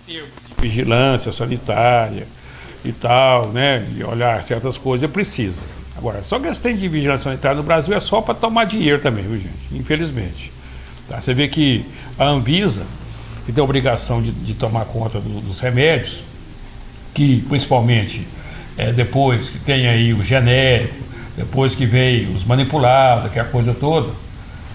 termos de vigilância sanitária e tal, né, e olhar certas coisas, precisa. Agora, só que esse trem de vigilância sanitária no Brasil é só para tomar dinheiro também, viu, gente? Infelizmente. Tá? Você vê que a Anvisa, que tem a obrigação de tomar conta dos remédios, que principalmente depois que tem aí o genérico, depois que veio os manipulados, que é a coisa toda,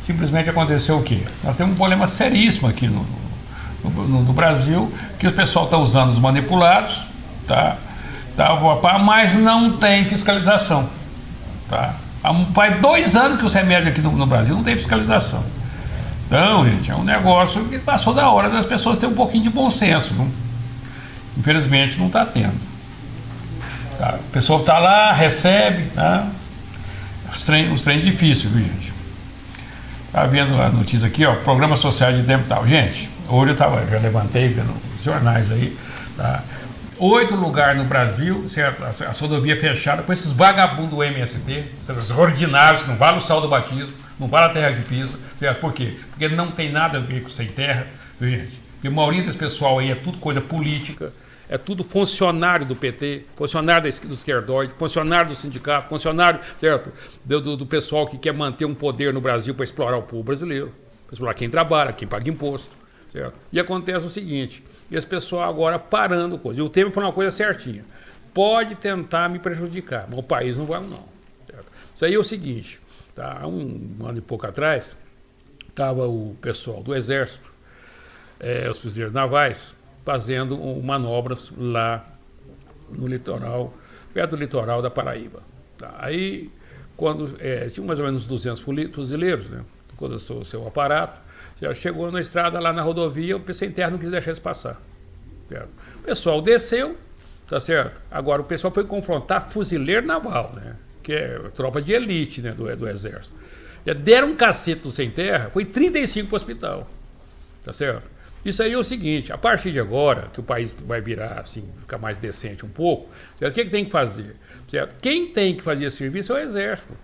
simplesmente aconteceu o quê? Nós temos um problema seríssimo aqui no Brasil, que o pessoal está usando os manipulados, tá? Mas não tem fiscalização. Tá? Faz 2 anos que os remédios aqui no Brasil não tem fiscalização. Então, gente, é um negócio que passou da hora das pessoas terem um pouquinho de bom senso. Não? Infelizmente não está tendo. Tá? O pessoal está lá, recebe, tá? Os trem difíceis, viu, gente? Tá vendo a notícia aqui, ó, programa social de tempo tal. Gente, hoje já levantei vendo jornais aí, tá? 8 lugares no Brasil, certo? A rodovia fechada com esses vagabundos do MST, esses ordinários que não valem o sal do batismo, não valem a terra de piso, certo? Por quê? Porque não tem nada a ver com sem terra, viu, gente? Porque a maioria desse pessoal aí é tudo coisa política, é tudo funcionário do PT, funcionário do esquerdoide, funcionário do sindicato, funcionário, certo? Do pessoal que quer manter um poder no Brasil para explorar o povo brasileiro, para explorar quem trabalha, quem paga imposto, certo? E acontece o seguinte, esse pessoal agora parando coisa. E o Temer foi uma coisa certinha. Pode tentar me prejudicar, mas o país não vai não. Certo? Isso aí é o seguinte, tá? Há um ano e pouco atrás, estava o pessoal do Exército, os fuzileiros navais, fazendo manobras lá no litoral, perto do litoral da Paraíba. Tá? Aí, quando tinha mais ou menos 200 fuzileiros, né? Quando o seu aparato, já chegou na estrada, lá na rodovia, o sem terra não quis deixar eles passar. Certo? O pessoal desceu, tá certo? Agora o pessoal foi confrontar fuzileiro naval, né? Que é tropa de elite, né? do Exército. Já deram um cacete no sem terra, foi 35 para o hospital. Tá certo? Isso aí é o seguinte, a partir de agora, que o país vai virar assim, ficar mais decente um pouco, certo? O que tem que fazer? Certo? Quem tem que fazer esse serviço é o Exército,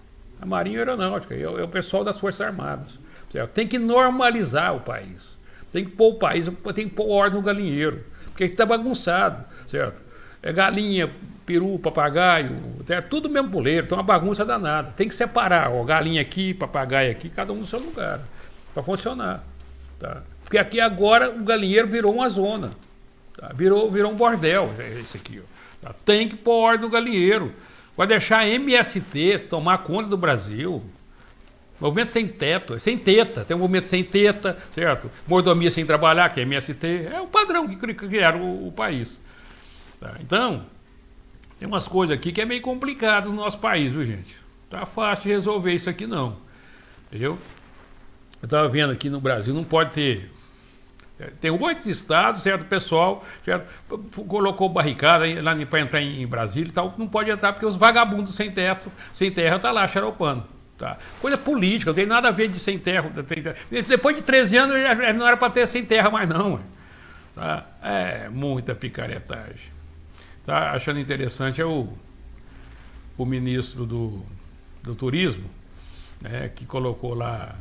a Marinha Aeronáutica, é o pessoal das Forças Armadas. Certo? Tem que normalizar o país, tem que pôr o país, tem que pôr ordem no galinheiro, porque está bagunçado, certo? É galinha, peru, papagaio, é tudo mesmo puleiro, então é uma bagunça danada. Tem que separar, ó, galinha aqui, papagaio aqui, cada um no seu lugar, para funcionar. Tá? Porque aqui agora o galinheiro virou uma zona, tá? Virou um bordel, esse aqui. Ó, tá? Tem que pôr ordem no galinheiro. Vai deixar a MST tomar conta do Brasil. Movimento sem teto, sem teta. Tem um movimento sem teta, certo? Mordomia sem trabalhar, que é MST. É o padrão que criaram o país. Tá? Então, tem umas coisas aqui que é meio complicado no nosso país, viu, gente? Tá fácil de resolver isso aqui, não. Entendeu? Eu estava vendo aqui no Brasil, não pode ter. Tem 8 estados, certo? O pessoal, certo? Colocou barricada lá para entrar em Brasília e tal. Não pode entrar porque os vagabundos sem terra estão lá xaropando. Tá? Coisa política, não tem nada a ver de sem terra. Depois de 13 anos não era para ter sem terra mais, não. Tá? É muita picaretagem. Tá? Achando interessante é o ministro do Turismo, né, que colocou lá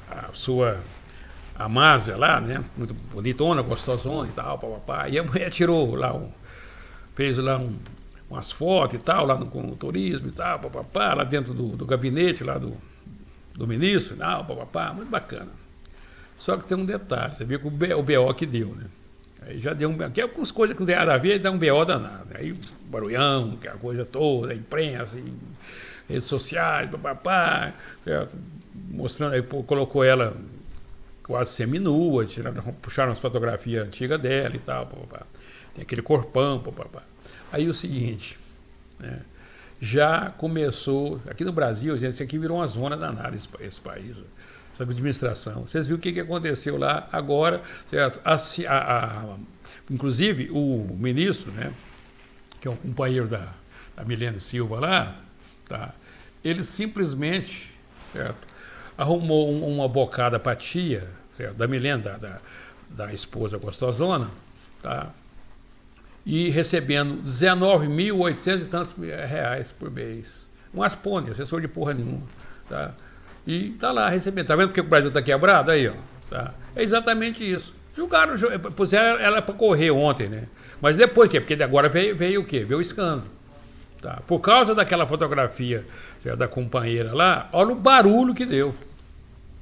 a sua Amásia lá, né? Muito bonitona, gostosona e tal, papapá. E a mulher tirou lá, fez lá umas fotos e tal, lá com o turismo e tal, papapá, lá dentro do gabinete lá do ministro e tal, papapá, muito bacana. Só que tem um detalhe, você viu que o BO que deu, né? Aí já deu que algumas coisas que não tem nada a ver, dá um BO danado. Aí barulhão, que é a coisa toda, a imprensa, redes sociais, papapá, mostrando, aí colocou ela quase seminua, puxaram as fotografias antigas dela e tal, papapá. Tem aquele corpão, papapá. Aí o seguinte, né, já começou, aqui no Brasil, gente, isso aqui virou uma zona danada, esse país, essa administração. Vocês viram o que aconteceu lá agora, certo? Inclusive, o ministro, né, que é um companheiro da Milena Silva lá, tá, ele simplesmente, certo, arrumou uma bocada para a tia, certo, da Milena, da esposa gostosona, tá, e recebendo 19.800 e tantos reais por mês. Um aspone, assessor de porra nenhuma. Tá? E tá lá recebendo. Tá vendo porque o Brasil tá quebrado? Aí, ó. Tá? É exatamente isso. Julgaram, puseram ela para correr ontem, né? Mas depois, quê? Porque agora veio o quê? Veio o escândalo. Tá? Por causa daquela fotografia, certo, da companheira lá, olha o barulho que deu.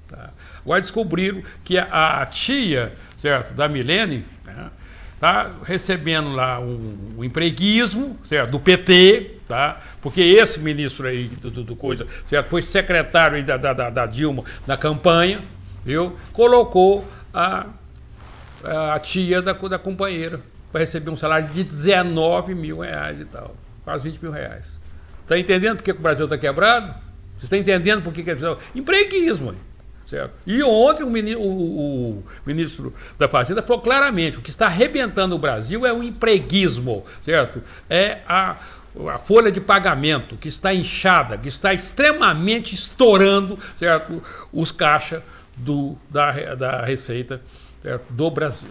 Tá? Agora descobriram que a tia, certo, da Milene, né, tá recebendo lá um empreguismo, certo, do PT, tá? Porque esse ministro aí do coisa, certo, foi secretário aí da Dilma na campanha, viu? Colocou a tia da companheira para receber um salário de 19 mil reais e tal, quase 20 mil reais. Está entendendo por que o Brasil está quebrado? Você está entendendo por que é empreguismo? Certo? E ontem o ministro da Fazenda falou claramente: o que está arrebentando o Brasil é o empreguismo, certo? É a folha de pagamento que está inchada, que está extremamente estourando, certo? Os caixas da Receita, certo? Do Brasil.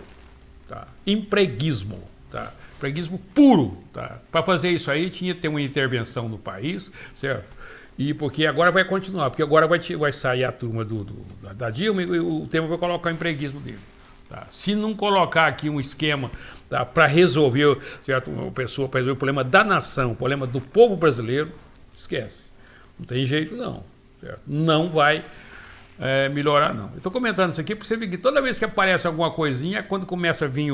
Tá? Empreguismo. Tá? Empreguismo puro. Tá? Para fazer isso aí tinha que ter uma intervenção no país, certo? E porque agora vai continuar, porque agora vai sair a turma da Dilma e o Temer vai colocar o empreguismo dele. Tá? Se não colocar aqui um esquema, tá, para resolver, certo, uma pessoa, para resolver o problema da nação, o problema do povo brasileiro, esquece. Não tem jeito não. Certo? Não vai melhorar não. Eu estou comentando isso aqui porque você vê que toda vez que aparece alguma coisinha, quando começa a vir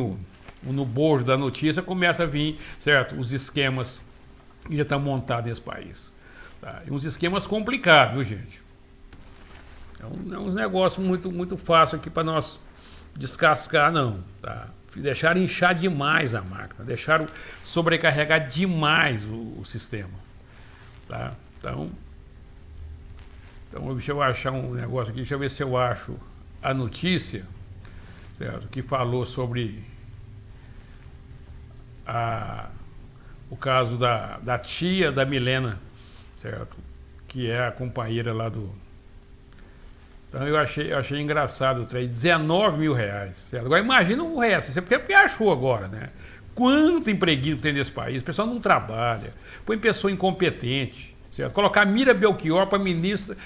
no bojo da notícia, começa a vir, certo, os esquemas que já estão montados nesse país. Tá? E uns esquemas complicados, viu, gente? É uns negócios muito fácil aqui para nós descascar, não. Tá? Deixaram inchar demais a máquina, deixaram sobrecarregar demais o sistema. Tá? Então, deixa eu achar um negócio aqui, deixa eu ver se eu acho a notícia, certo, que falou sobre o caso da tia da Milena, certo? Que é a companheira lá do... Então eu achei engraçado, 19 mil reais, certo? Agora imagina o resto, você porque achou agora, né? Quanto empreguismo tem nesse país, o pessoal não trabalha, põe pessoa incompetente, certo? Colocar Mira Belchior para ministra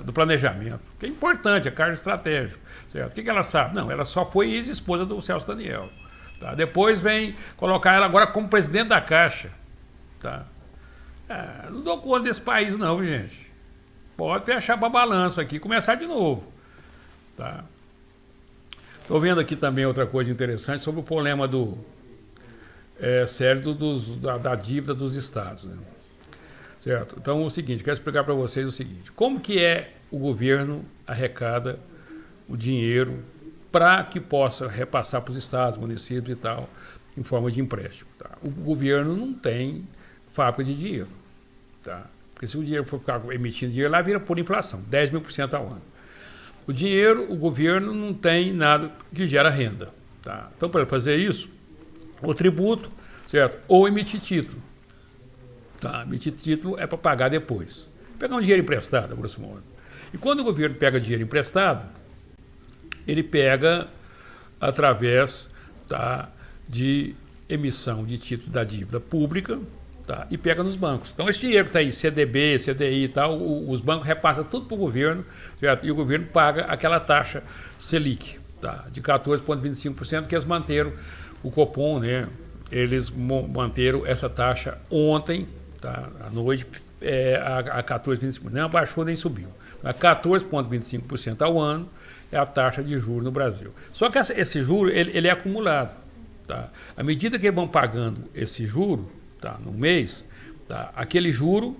do planejamento, que é importante, é cargo estratégico, certo? O que ela sabe? Não, ela só foi ex-esposa do Celso Daniel, tá? Depois vem colocar ela agora como presidente da Caixa, tá? Não dou conta desse país não, gente. Pode fechar para balanço aqui e começar de novo. Tá? Estou vendo aqui também outra coisa interessante sobre o problema sério da dívida dos estados. Né? Certo? Então, o seguinte, quero explicar para vocês o seguinte. Como que o governo arrecada o dinheiro para que possa repassar para os estados, municípios e tal, em forma de empréstimo. Tá? O governo não tem fábrica de dinheiro. Tá? Porque se o dinheiro for ficar emitindo dinheiro, lá vira por inflação, 10.000% ao ano. O governo não tem nada que gera renda. Tá? Então, para fazer isso, o tributo, certo? Ou emitir título. Tá? Emitir título é para pagar depois. Pegar um dinheiro emprestado, grosso modo. E quando o governo pega dinheiro emprestado, ele pega através, tá, de emissão de título da dívida pública, tá, e pega nos bancos. Então, esse dinheiro que está aí, CDB, CDI e tal, os bancos repassam tudo para o governo, certo? E o governo paga aquela taxa Selic, tá, de 14,25%, que eles manteram o Copom, né? Eles manteram essa taxa ontem, tá, à noite, a 14,25%. Não abaixou nem subiu. A 14,25% ao ano é a taxa de juros no Brasil. Só que esse juro ele é acumulado. Tá? À medida que eles vão pagando esse juro, tá, no mês, tá, aquele juro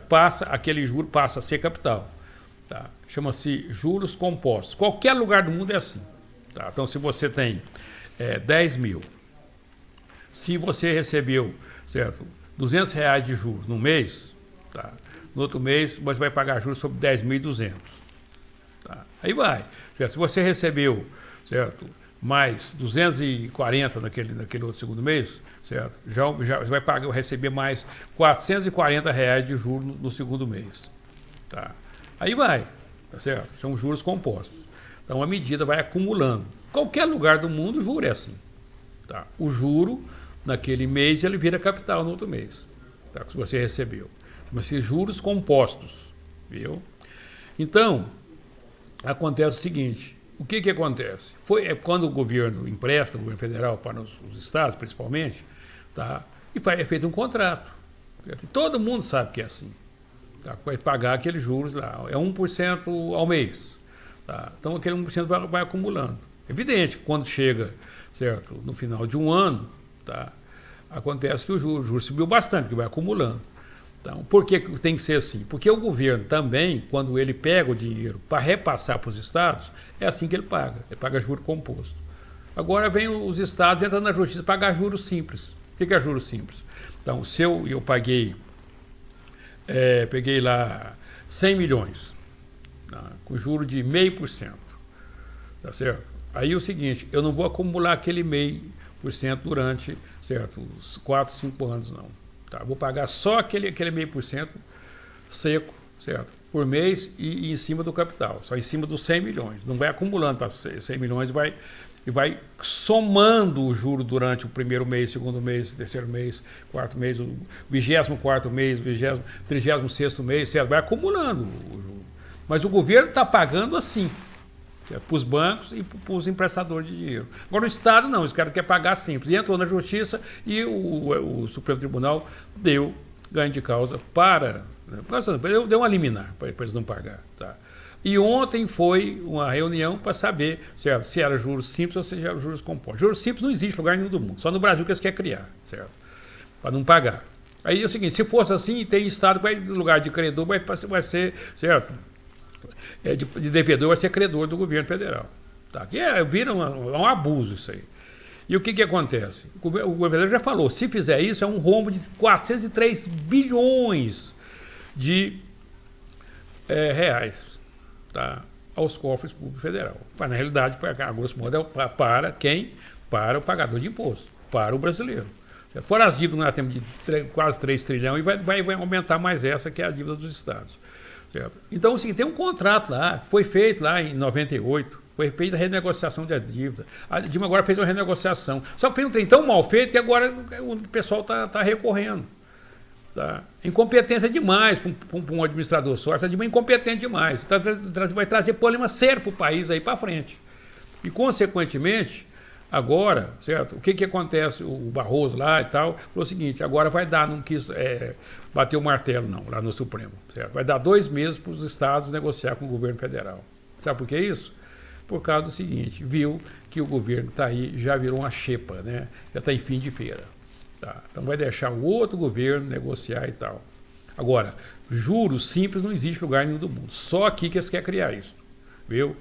passa a ser capital. Tá? Chama-se juros compostos. Qualquer lugar do mundo é assim. Tá? Então, se você tem 10 mil, se você recebeu, certo, R$200 de juros no mês, tá, no outro mês você vai pagar juros sobre 10.200. Tá? Aí vai. Certo? Se você recebeu, certo, mais 240 naquele outro segundo mês, certo? Já você vai receber mais R$440 de juros no segundo mês. Tá? Aí vai, tá certo? São juros compostos. Então a medida vai acumulando. Qualquer lugar do mundo o juro é assim. Tá? O juro, naquele mês, ele vira capital no outro mês. Tá? Se você recebeu. Chama-se juros compostos. Viu? Então, acontece o seguinte. o que acontece? Quando o governo empresta, o governo federal para os estados, principalmente, tá? E é feito um contrato. Certo? Todo mundo sabe que é assim. Tá? Vai pagar aqueles juros lá. É 1% ao mês. Tá? Então, aquele 1% vai acumulando. Evidente que quando chega, certo, no final de um ano, tá? Acontece que o juro subiu bastante, que vai acumulando. Então, por que tem que ser assim? Porque o governo também, quando ele pega o dinheiro para repassar para os estados, é assim que ele paga juro composto. Agora vem os estados entrando na justiça para pagar juros simples. O que é juros simples? Então, se eu peguei lá 100 milhões, tá, com juro de 0,5%, tá certo? Aí é o seguinte, eu não vou acumular aquele 0,5% durante, certo, os 4, 5 anos, não. Tá? Vou pagar só aquele 0,5% seco, certo? Por mês e em cima do capital, só em cima dos 100 milhões. Não vai acumulando para 100 milhões e vai somando o juro durante o primeiro mês, segundo mês, terceiro mês, quarto mês, o 24º mês, 36º mês, certo? Vai acumulando o juro. Mas o governo está pagando assim, para os bancos e para os emprestadores de dinheiro. Agora o Estado não, os caras querem pagar simples. E entrou na justiça e o Supremo Tribunal deu ganho de causa deu uma liminar para eles não pagar. Tá? E ontem foi uma reunião para saber certo, se era juros simples ou se era juros compostos. Juros simples não existe em lugar nenhum do mundo, só no Brasil que eles querem criar, certo? Para não pagar. Aí é o seguinte, se fosse assim, tem Estado que no lugar de credor vai ser, certo? De devedor vai ser credor do governo federal. Tá? Que vira um abuso isso aí. E o que acontece? O governo já falou, se fizer isso, é um rombo de 403 bilhões de reais, tá? Aos cofres públicos federal. Mas, na realidade, a grosso modo, para quem? Para o pagador de imposto, para o brasileiro. Certo? Fora as dívidas, nós temos de quase 3 trilhões e vai aumentar mais essa, que é a dívida dos estados. Certo? Então, assim, tem um contrato lá, foi feito lá em 98, foi feita a renegociação da dívida. A Dilma agora fez uma renegociação. Só que fez um trem tão mal feito que agora o pessoal está recorrendo. Tá? Incompetência demais para um administrador só. Essa Dilma é incompetente demais. Vai trazer problema sério para o país aí para frente. E, consequentemente, agora, certo? O que acontece? O Barroso lá e tal, falou o seguinte, agora vai dar, não quis bater o martelo não, lá no Supremo. Certo? Vai dar 2 meses para os estados negociar com o governo federal. Sabe por que isso? Por causa do seguinte, viu que o governo está aí, já virou uma xepa, né? Já está em fim de feira. Tá? Então vai deixar o outro governo negociar e tal. Agora, juros simples não existe em lugar nenhum do mundo. Só aqui que eles querem criar isso. Viu?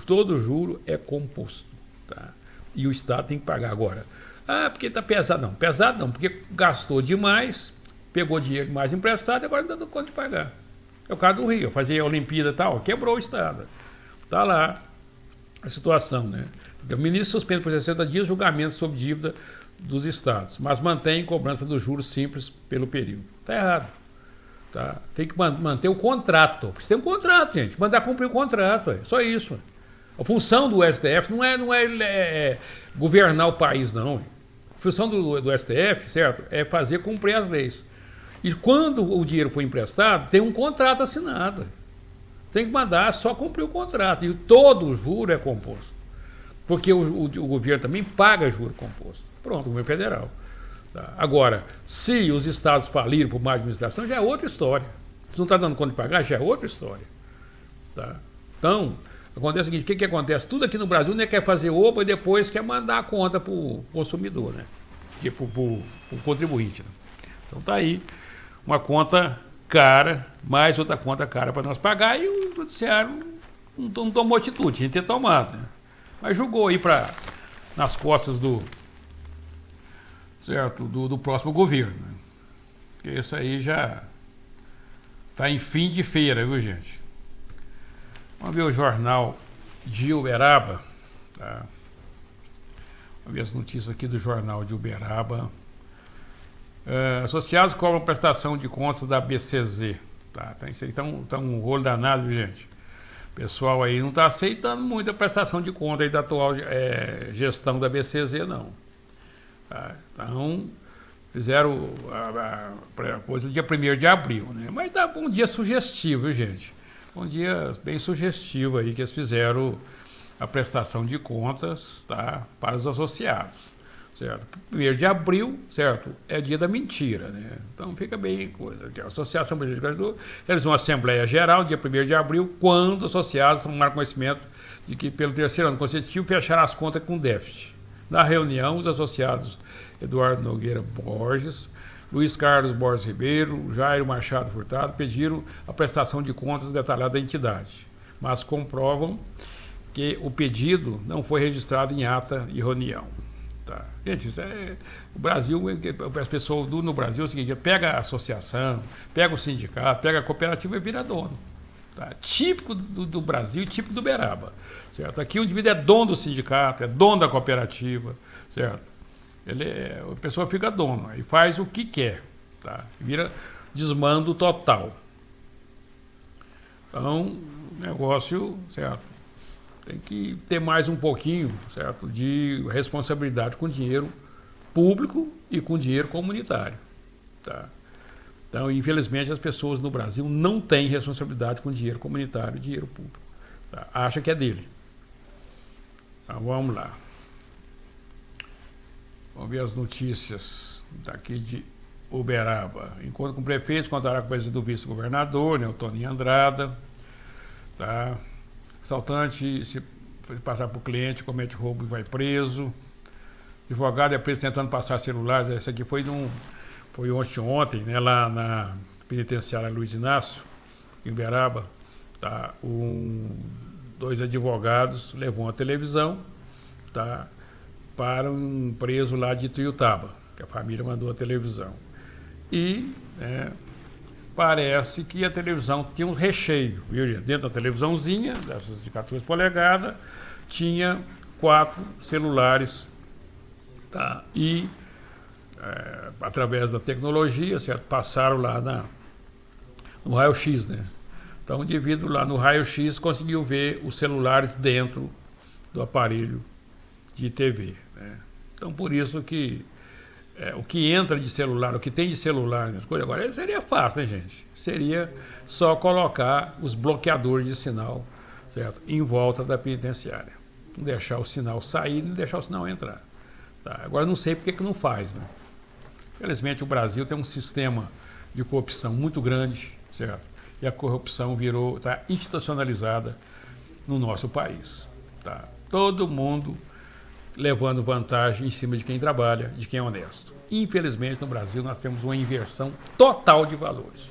Todo juro é composto. Tá? E o Estado tem que pagar agora. Ah, porque está pesado. Não, pesado não, porque gastou demais, pegou dinheiro mais emprestado e agora não está dando conta de pagar. É o caso do Rio, fazia a Olimpíada e tal, quebrou o Estado. Está lá a situação, né? O ministro suspende por 60 dias julgamento sobre dívida dos estados, mas mantém cobrança dos juros simples pelo período. Está errado. Tá? Tem que manter o contrato. Porque você tem um contrato, gente. Mandar cumprir o contrato. Só isso. A função do STF não é governar o país, não. A função do STF, certo, é fazer cumprir as leis. E quando o dinheiro foi emprestado, tem um contrato assinado. Tem que mandar só cumprir o contrato. E todo o juro é composto. Porque o governo também paga juro composto. Pronto, o governo federal. Tá? Agora, se os estados falirem por má administração, já é outra história. Se não está dando conta de pagar, já é outra história. Tá? Então, acontece o seguinte, o que acontece? Tudo aqui no Brasil né, quer fazer oba e depois quer mandar a conta para o consumidor, né? Para o contribuinte. Né? Então tá aí uma conta cara, mais outra conta cara para nós pagar e o judiciário não tomou atitude, tinha que ter tomado, né? Mas julgou aí nas costas do próximo governo. Né? Porque isso aí já está em fim de feira, viu, gente? Vamos ver o jornal de Uberaba. Tá? Vamos ver as notícias aqui do jornal de Uberaba. Associados cobram prestação de contas da BCZ. Tá? Isso aí tá um rolo danado, viu, gente? O pessoal aí não está aceitando muito a prestação de conta aí da atual gestão da BCZ, não. Tá? Então, fizeram a coisa dia 1º de abril, né? Mas tá um dia sugestivo, viu, gente? Um dia bem sugestivo aí que eles fizeram a prestação de contas, tá, para os associados. Certo? 1º de abril, certo? É dia da mentira, né? Então fica bem coisa. A Associação Brasileira de Credores realizou uma Assembleia Geral, dia 1º de abril, quando os associados tomaram conhecimento de que, pelo 3º ano consecutivo, fecharam as contas com déficit. Na reunião, os associados Eduardo Nogueira Borges, Luiz Carlos Borges Ribeiro, Jairo Machado Furtado pediram a prestação de contas detalhada da entidade, mas comprovam que o pedido não foi registrado em ata de reunião. Tá. Gente, isso é, o Brasil, as pessoas no Brasil é o seguinte, pega a associação, pega o sindicato, pega a cooperativa e vira dono. Tá? Típico do Brasil e típico do Uberaba. Certo? Aqui o indivíduo é dono do sindicato, é dono da cooperativa, certo? A pessoa fica dono e faz o que quer, tá? Vira desmando total. Então, negócio, certo? Tem que ter mais um pouquinho, certo, de responsabilidade com dinheiro público e com dinheiro comunitário. Tá? Então, infelizmente, as pessoas no Brasil não têm responsabilidade com dinheiro comunitário e dinheiro público. Tá? Acha que é dele. Então, vamos lá. Vamos ver as notícias daqui de Uberaba. Encontro com prefeitos, contará com a presença do vice-governador, né, o Toninho Andrada. Tá? Assaltante, se passar por cliente, comete roubo e vai preso. Advogado é preso tentando passar celulares. Esse aqui foi ontem, né, lá na penitenciária Luiz Inácio, em Uberaba. Tá? 2 advogados levou uma televisão, tá, para um preso lá de Tuiutaba, que a família mandou a televisão. E parece que a televisão tinha um recheio, viu, gente? Dentro da televisãozinha, dessas de 14 polegadas, tinha 4 celulares, tá? E, através da tecnologia, certo? Passaram lá no raio-x, né? Então, o indivíduo lá no raio-x conseguiu ver os celulares dentro do aparelho de TV, né? Então, por isso que o que entra de celular, o que tem de celular nas coisas, agora seria fácil, né, gente? Seria só colocar os bloqueadores de sinal, certo, em volta da penitenciária. Não deixar o sinal sair, não deixar o sinal entrar. Tá? Agora, não sei por que não faz, né? Infelizmente, o Brasil tem um sistema de corrupção muito grande, certo? E a corrupção está institucionalizada no nosso país. Tá? Todo mundo levando vantagem em cima de quem trabalha, de quem é honesto. Infelizmente, no Brasil, nós temos uma inversão total de valores.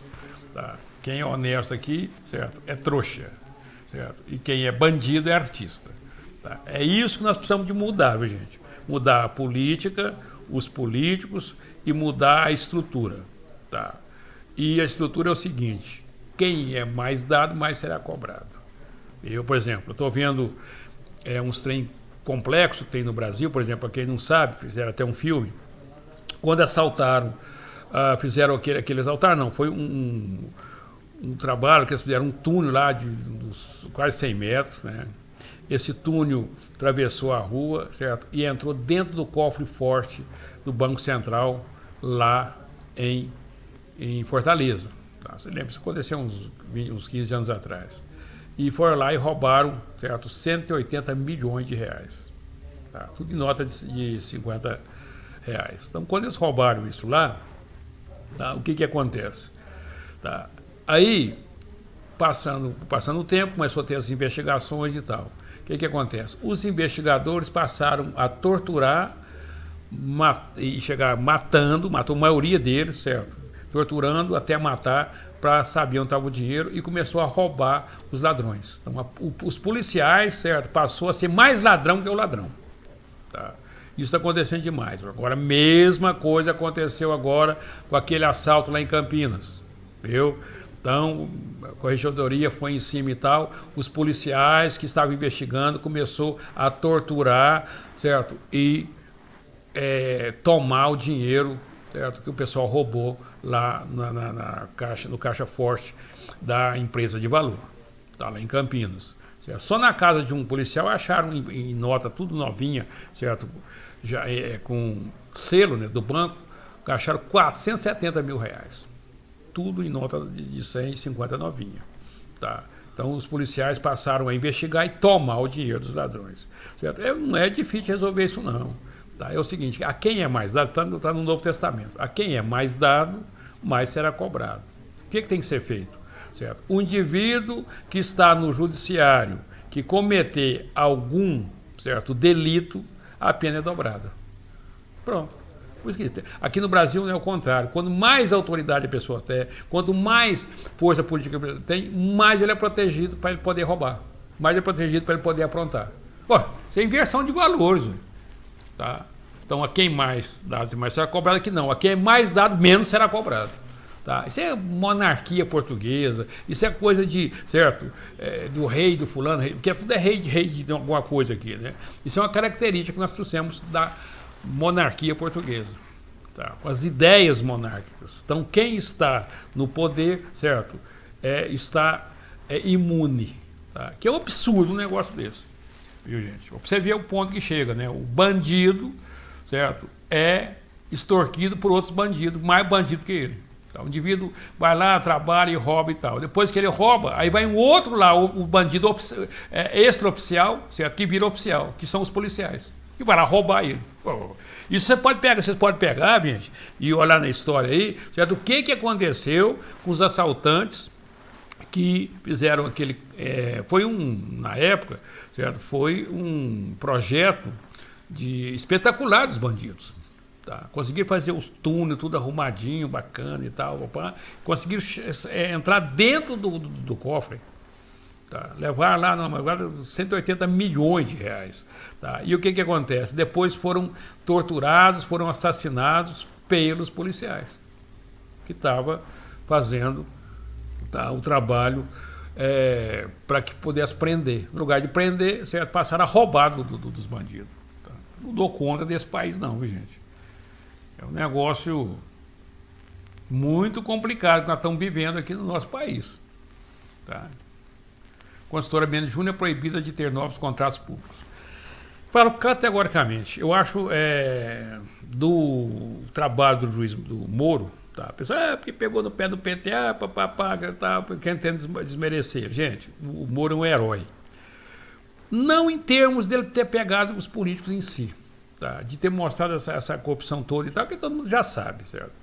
Tá? Quem é honesto aqui, certo, é trouxa, certo? E quem é bandido é artista. Tá? É isso que nós precisamos de mudar, viu, gente? Mudar a política, os políticos e mudar a estrutura. Tá? E a estrutura é o seguinte, quem é mais dado, mais será cobrado. Eu, por exemplo, estou vendo uns trem complexo que tem no Brasil, por exemplo, para quem não sabe, fizeram até um filme, quando assaltaram, fizeram aquele assaltar, não, foi um trabalho que eles fizeram um túnel lá de quase 100 metros, né? Esse túnel atravessou a rua, certo? E entrou dentro do cofre forte do Banco Central, lá em Fortaleza. Tá? Você lembra, isso aconteceu uns 15 anos atrás. E foram lá e roubaram, certo, 180 milhões de reais. Tá? Tudo em nota de 50 reais. Então, quando eles roubaram isso lá, tá, o que acontece? Tá? Aí, passando o tempo, começou a ter as investigações e tal. O que acontece? Os investigadores passaram a torturar e chegar matou a maioria deles, certo? Torturando até matar para saber onde estava o dinheiro e começou a roubar os ladrões. Então, os policiais, certo, passou a ser mais ladrão que o ladrão. Tá? Isso está acontecendo demais. Agora, a mesma coisa aconteceu agora com aquele assalto lá em Campinas. Viu? Então, a corregedoria foi em cima e tal, os policiais que estavam investigando começou a torturar, certo? E tomar o dinheiro, certo, que o pessoal roubou lá no caixa forte da empresa de valor, tá, lá em Campinas. Certo? Só na casa de um policial acharam em nota tudo novinha, certo, já com selo, né, do banco, acharam 470 mil reais. Tudo em nota de 150 novinha. Tá? Então os policiais passaram a investigar e tomar o dinheiro dos ladrões. Certo? Não é difícil resolver isso não. Tá? É o seguinte, a quem é mais dado, está no Novo Testamento, a quem é mais dado, mais será cobrado. O que tem que ser feito? Certo? O indivíduo que está no judiciário, que cometer algum, certo, delito, a pena é dobrada. Pronto. Por isso que aqui no Brasil não é o contrário. Quanto mais autoridade a pessoa tem, quanto mais força política tem, mais ele é protegido para ele poder roubar. Mais ele é protegido para ele poder aprontar. Pô, isso é inversão de valores. Tá? Então, a quem mais dá, mais será cobrado, aqui não. A quem é mais dado, menos será cobrado. Tá? Isso é monarquia portuguesa, isso é coisa de, certo, do rei, do fulano, porque tudo é rei de alguma coisa aqui, né? Isso é uma característica que nós trouxemos da monarquia portuguesa, tá? Com as ideias monárquicas. Então, quem está no poder, certo, está imune, tá? Que é um absurdo um negócio desse, viu, gente? Pra você ver o ponto que chega, né? O bandido, certo, é extorquido por outros bandidos, mais bandido que ele. O indivíduo vai lá, trabalha e rouba e tal. Depois que ele rouba, aí vai um outro lá, o bandido extraoficial, certo? Que vira oficial, que são os policiais. Que vai lá roubar ele. Isso vocês podem pegar, gente, e olhar na história aí, certo? O que aconteceu com os assaltantes que fizeram aquele... na época, certo? Foi um projeto espetacular dos bandidos. Tá. Conseguiram fazer os túneis, tudo arrumadinho, bacana e tal. Conseguiram entrar dentro do cofre. Tá. Levar lá, agora 180 milhões de reais. Tá. E o que acontece? Depois foram torturados, foram assassinados pelos policiais, que estavam fazendo, tá, o trabalho para que pudesse prender. No lugar de prender, certo, passaram a roubar dos bandidos. Tá. Não dou conta desse país não, viu, gente? É um negócio muito complicado que nós estamos vivendo aqui no nosso país. Tá? Consultora Mendes Júnior é proibida de ter novos contratos públicos. Falo categoricamente, eu acho do trabalho do juiz do Moro, tá? A pessoa, porque pegou no pé do PT, querendo desmerecer. Gente, o Moro é um herói. Não em termos dele ter pegado os políticos em si. Tá, de ter mostrado essa corrupção toda e tal, que todo mundo já sabe, certo?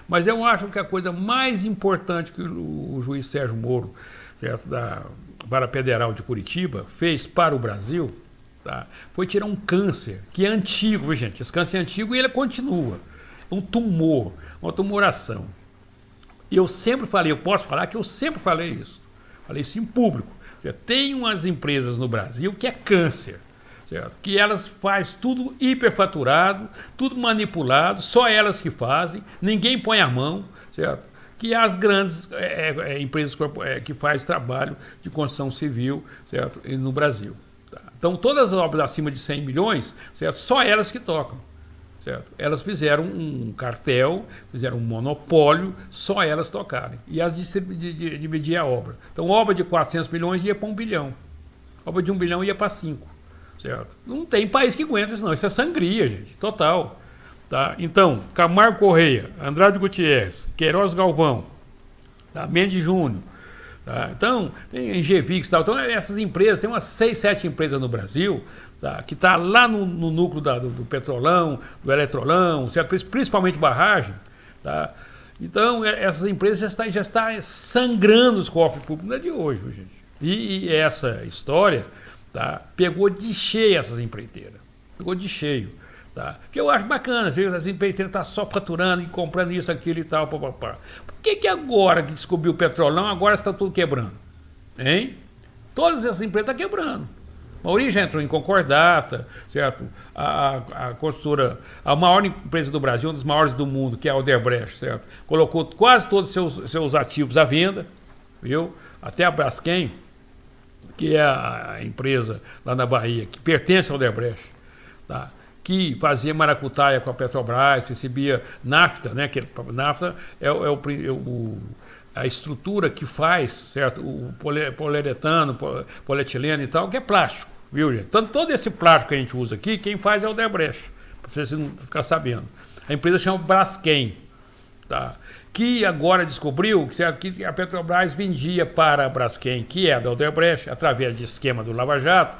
Mas eu acho que a coisa mais importante que o juiz Sérgio Moro, certo, da Vara Federal de Curitiba, fez para o Brasil, tá, foi tirar um câncer, que é antigo, gente, esse câncer é antigo e ele continua. É um tumor, uma tumoração. E eu sempre falei, eu posso falar que eu sempre falei isso em público. Tem umas empresas no Brasil que é câncer. Certo? Que elas fazem tudo hiperfaturado, tudo manipulado, só elas que fazem, ninguém põe a mão, certo? Que as grandes empresas que fazem trabalho de construção civil, certo? No Brasil. Tá? Então, todas as obras acima de 100 milhões, certo? Só elas que tocam. Certo? Elas fizeram um cartel, fizeram um monopólio, só elas tocarem. E elas dividiam a obra. Então, obra de 400 milhões ia para 1 bilhão. Obra de 1 bilhão ia para 5. Certo? Não tem país que aguenta isso não, isso é sangria, gente, total. Tá? Então, Camargo Correia, Andrade Gutierrez, Queiroz Galvão, tá? Mendes Júnior, tá? Então, tem Engevix e tal. Então, essas empresas, tem umas 6, 7 empresas no Brasil, tá? Que está lá no núcleo do Petrolão, do Eletrolão, certo? Principalmente barragem. Tá? Então, essas empresas já estão sangrando os cofres públicos, não é de hoje, gente. E essa história... Tá? Pegou de cheio essas empreiteiras. Pegou de cheio. Tá? Porque eu acho bacana, as empreiteiras estão só faturando e comprando isso, aquilo e tal. Por que agora que descobriu o Petrolão, agora está tudo quebrando? Hein? Todas essas empresas estão quebrando. A Mauri já entrou em concordata, certo? A construtora, a maior empresa do Brasil, uma das maiores do mundo, que é a Odebrecht, certo? Colocou quase todos os seus ativos à venda, viu? Até a Braskem, que é a empresa lá na Bahia, que pertence ao Odebrecht, tá? Que fazia maracutaia com a Petrobras, recebia nafta, né? Que nafta é a estrutura que faz, certo? O poliuretano, polietileno e tal, que é plástico, viu, gente? Então, todo esse plástico que a gente usa aqui, quem faz é o Odebrecht, para vocês não ficar sabendo. A empresa chama Braskem, tá? Que agora descobriu, certo, que a Petrobras vendia para a Braskem, que é da Odebrecht, através de esquema do Lava Jato,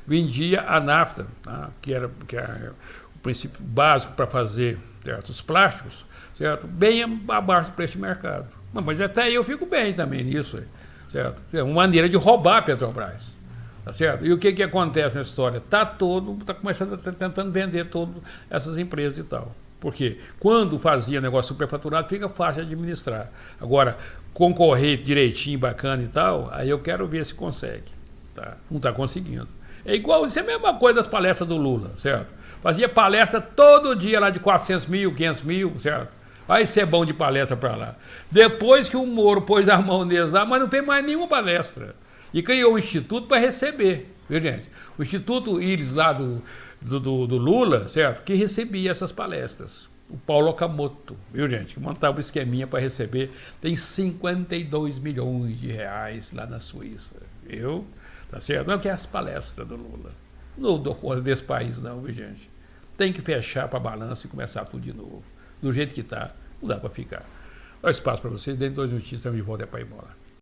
vendia a nafta, tá? que era o princípio básico para fazer, certo, os plásticos, certo, bem abaixo do preço de mercado. Mas até aí eu fico bem também nisso, certo? É uma maneira de roubar a Petrobras. Tá certo? E o que acontece nessa história? Está começando a tentando vender todas essas empresas e tal. Porque quando fazia negócio superfaturado, fica fácil de administrar. Agora, concorrer direitinho, bacana e tal, aí eu quero ver se consegue. Tá? Não está conseguindo. É igual, isso é a mesma coisa das palestras do Lula, certo? Fazia palestra todo dia lá de 400 mil, 500 mil, certo? Vai ser bom de palestra para lá. Depois que o Moro pôs a mão neles lá, mas não fez mais nenhuma palestra. E criou um instituto para receber, viu, gente? O Instituto Íris lá do Lula, certo? Que recebia essas palestras. O Paulo Okamoto, viu, gente? Que montava um esqueminha para receber. Tem 52 milhões de reais lá na Suíça, viu? Tá certo? Não é que é as palestras do Lula. Não dou conta desse país, não, viu, gente? Tem que fechar para balanço e começar tudo de novo. Do jeito que está, não dá para ficar. Dá espaço para vocês, dentro de 2 minutinhos estamos de volta para ir embora.